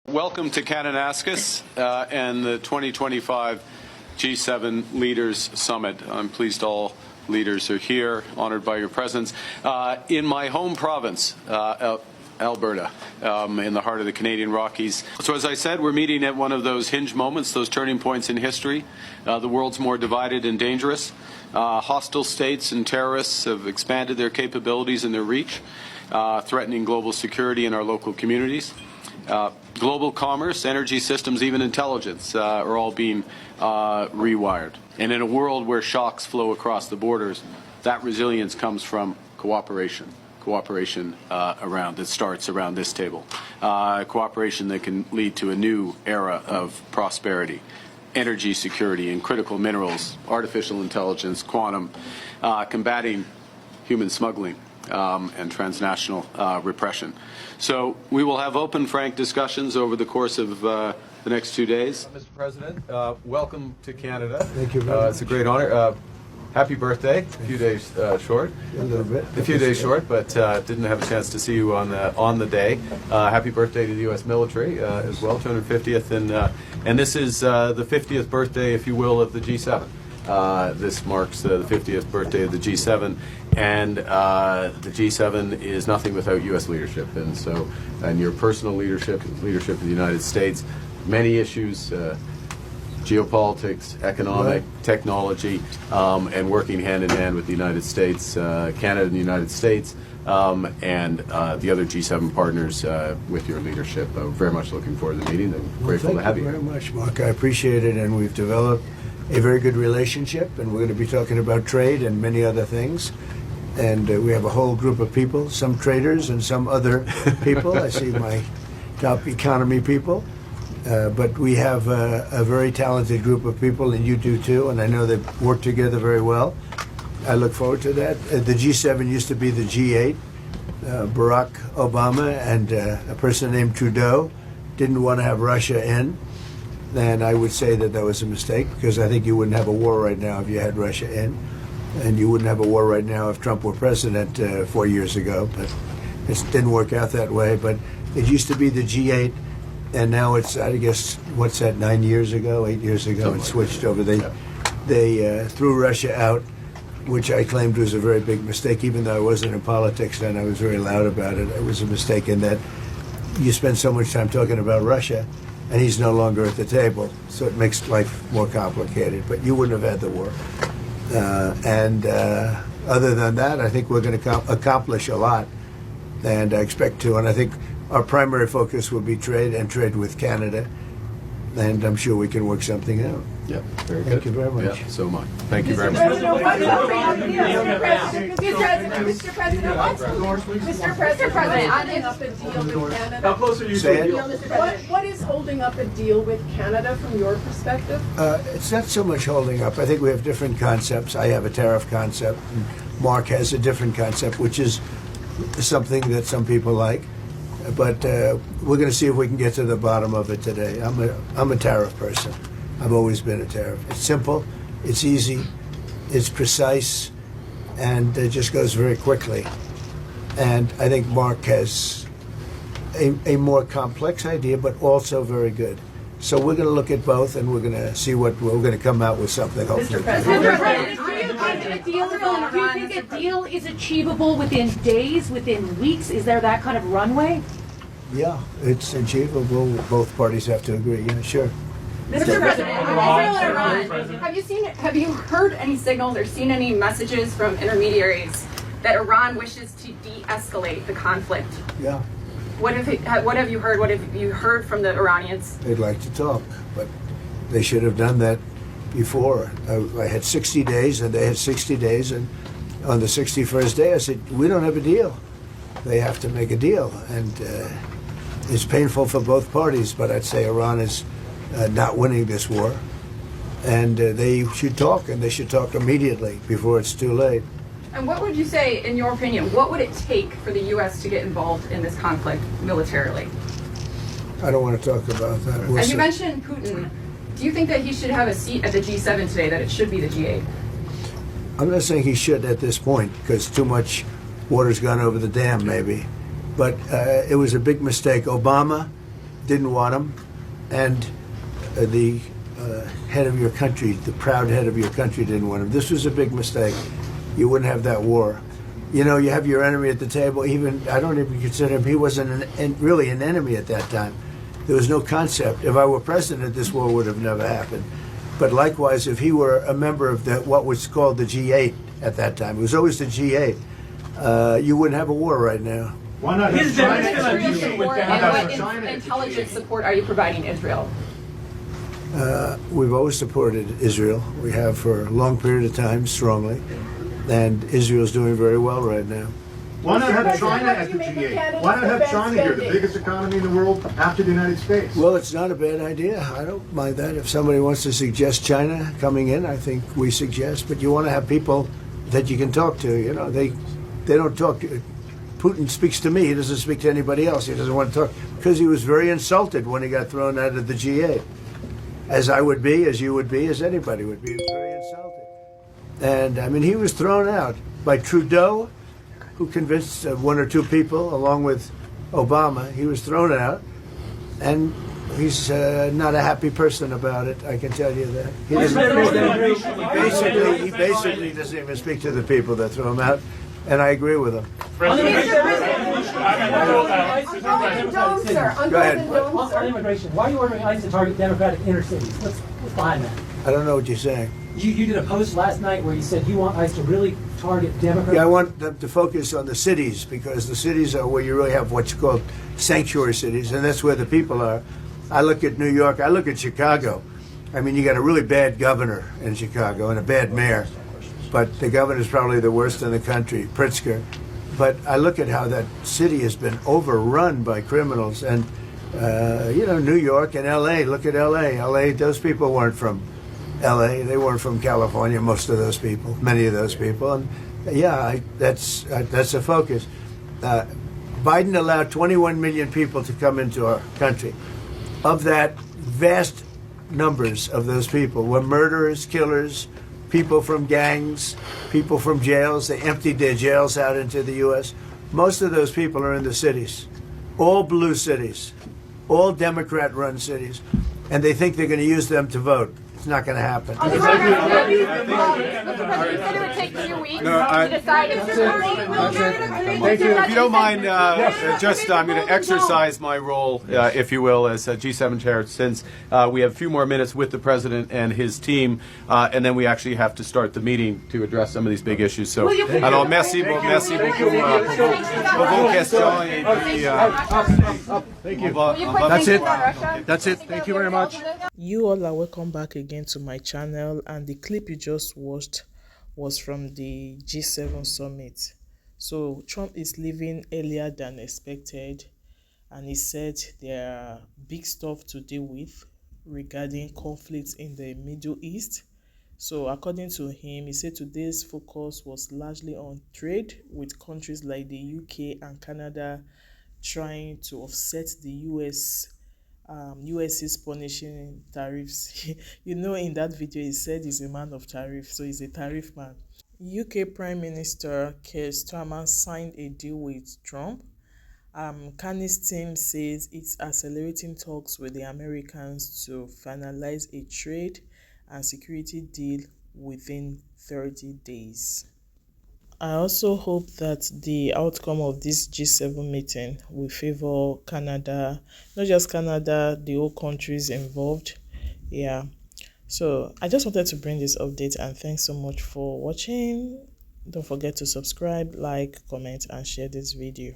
Welcome to Kananaskis and the 2025 G7 Leaders Summit. I'm pleased all leaders are here, honored by your presence. In my home province, Alberta, in the heart of the Canadian Rockies. So as I said, we're meeting at one of those hinge moments, those turning points in history. The world's more divided and dangerous. Hostile states and terrorists have expanded their capabilities and their reach, threatening global security in our local communities. Global commerce, energy systems, even intelligence are all being rewired. And in a world where shocks flow across the borders, that resilience comes from cooperation. Cooperation that starts around this table. Cooperation that can lead to a new era of prosperity, energy security and critical minerals, artificial intelligence, quantum, combating human smuggling and transnational repression. So we will have open, frank discussions over the course of the next 2 days. Mr. President, welcome to Canada. Thank you very much. It's a great honor. Happy birthday. A few days short. A little bit. A few days short, but didn't have a chance to see you on the day. Happy birthday to the U.S. military as well, 250th, and this is the 50th birthday, if you will, of the G7. This marks the 50th birthday of the G7, and the G7 is nothing without U.S. leadership, and your personal leadership of the United States, many issues. Geopolitics, economic, technology, and working hand in hand with the United States, Canada and the United States, and the other G7 partners with your leadership. Very much looking forward to the meeting and grateful to have you. Thank you very much, Mark. I appreciate it, and we've developed a very good relationship, and we're going to be talking about trade and many other things. And we have a whole group of people, some traders and some other people. I see my top economy people. But we have a very talented group of people, and you do too, and I know they work together very well. I look forward to that. The G7 used to be the G8. Barack Obama and a person named Trudeau didn't want to have Russia in, and I would say that was a mistake, because I think you wouldn't have a war right now if you had Russia in, and you wouldn't have a war right now if Trump were president 4 years ago, but it didn't work out that way. But it used to be the G8. And now it's, I guess, what's that, 8 years ago, it switched over. They threw Russia out, which I claimed was a very big mistake, even though I wasn't in politics then. I was very loud about it. It was a mistake in that you spend so much time talking about Russia, and he's no longer at the table. So it makes life more complicated. But you wouldn't have had the war. Other than that, I think we're going to accomplish a lot. And I expect to. And I think our primary focus will be trade and trade with Canada, and I'm sure we can work something out. Yeah, very good. Thank you very much. Yeah, so much. Thank you very much. Mr. President, holding up a deal with Canada? How close are you to a deal? What is holding up a deal with Canada from your perspective? It's not so much holding up. I think we have different concepts. I have a tariff concept, and Mark has a different concept, which is something that some people like. But we're going to see if we can get to the bottom of it today. I'm a tariff person. I've always been a tariff. It's simple, it's easy, it's precise, and it just goes very quickly. And I think Mark has a more complex idea, but also very good. So we're going to look at both, and we're going to see what we're going to come out with something. Hopefully. Mr. President, do you think a deal is achievable within days, within weeks? Is there that kind of runway? Yeah, it's achievable. Both parties have to agree. Yeah, sure. Mr. President, Israel and Iran, have you heard any signals or seen any messages from intermediaries that Iran wishes to de-escalate the conflict? Yeah. What have you heard? What have you heard from the Iranians? They'd like to talk, but they should have done that before. I had 60 days, and they had 60 days, and on the 61st day, I said, we don't have a deal. They have to make a deal, and it's painful for both parties, but I'd say Iran is not winning this war, and they should talk, and they should talk immediately before it's too late. And what would you say, in your opinion, what would it take for the U.S. to get involved in this conflict militarily? I don't want to talk about that. As you mentioned Putin, do you think that he should have a seat at the G7 today, that it should be the G8? I'm not saying he should at this point, because too much water's gone over the dam, maybe. But it was a big mistake. Obama didn't want him, and the head of your country, the proud head of your country, didn't want him. This was a big mistake. You wouldn't have that war. You know, you have your enemy at the table. Even I don't even consider him. He wasn't really an enemy at that time. There was no concept. If I were president, this war would have never happened. But likewise, if he were a member of what was called the G8 at that time, it was always the G8. You wouldn't have a war right now. Why not have China execution with And what intelligence support are you providing Israel? We've always supported Israel. We have for a long period of time, strongly. And Israel's doing very well right now. Why not have Mr. China President, as the what do you make of G8? Canada's Why not have defense China here, the spending? biggest economy in the world after the United States? Well, it's not a bad idea. I don't mind that. If somebody wants to suggest China coming in, I think we suggest. But you want to have people that you can talk to. You know, they don't talk. Putin speaks to me. He doesn't speak to anybody else. He doesn't want to talk because he was very insulted when he got thrown out of the G8. As I would be, as you would be, as anybody would be. He was very insulted. And, I mean, he was thrown out by Trudeau, who convinced one or two people, along with Obama. He was thrown out, and he's not a happy person about it, I can tell you that. He basically doesn't even speak to the people that threw him out, and I agree with him. On Golden Dome, sir. On Go ahead. Golden Dome, On sir. immigration, why are you ordering ICE to target Democratic inner cities? What's behind that? I don't know what you're saying. You did a post last night where you said you want ICE to really target Democratic. Yeah, I want them to focus on the cities because the cities are where you really have what's called sanctuary cities, and that's where the people are. I look at New York, I look at Chicago. I mean, you got a really bad governor in Chicago and a bad mayor, but the governor's probably the worst in the country, Pritzker. But I look at how that city has been overrun by criminals, and you know, New York and L.A. Look at L.A. L.A. Those people weren't from L.A. They weren't from California. Most of those people, many of those people, and yeah, that's a focus. Biden allowed 21 million people to come into our country. Of that, vast numbers of those people were murderers, killers, people from gangs, people from jails. They emptied their jails out into the U.S. Most of those people are in the cities, all blue cities, all Democrat-run cities, and they think they're going to use them to vote. It's not going to happen. Mr. President, you said it would take 2 weeks to decide if Thank you. If you don't mind, I'm going to exercise my role, if you will, as G7 chair, since we have a few more minutes with the president and his team, and then we actually have to start the meeting to address some of these big issues. So, alors merci beaucoup vos questions et puis, Thank you. That's it. That's it. Thank you very much. You all are welcome back again to my channel, and the clip you just watched was from the G7 summit. So Trump is leaving earlier than expected, and he said there are big stuff to deal with regarding conflicts in the Middle East. So according to him, he said today's focus was largely on trade, with countries like the UK and Canada trying to offset the U.S.'s punishing tariffs. You know, in that video, he said he's a man of tariff, so he's a tariff man. UK Prime Minister Keir Starmer signed a deal with Trump. Carney's team says it's accelerating talks with the Americans to finalize a trade and security deal within 30 days. I also hope that the outcome of this G7 meeting will favor Canada, not just Canada, the whole countries involved. Yeah. So I just wanted to bring this update, and thanks so much for watching. Don't forget to subscribe, like, comment, and share this video.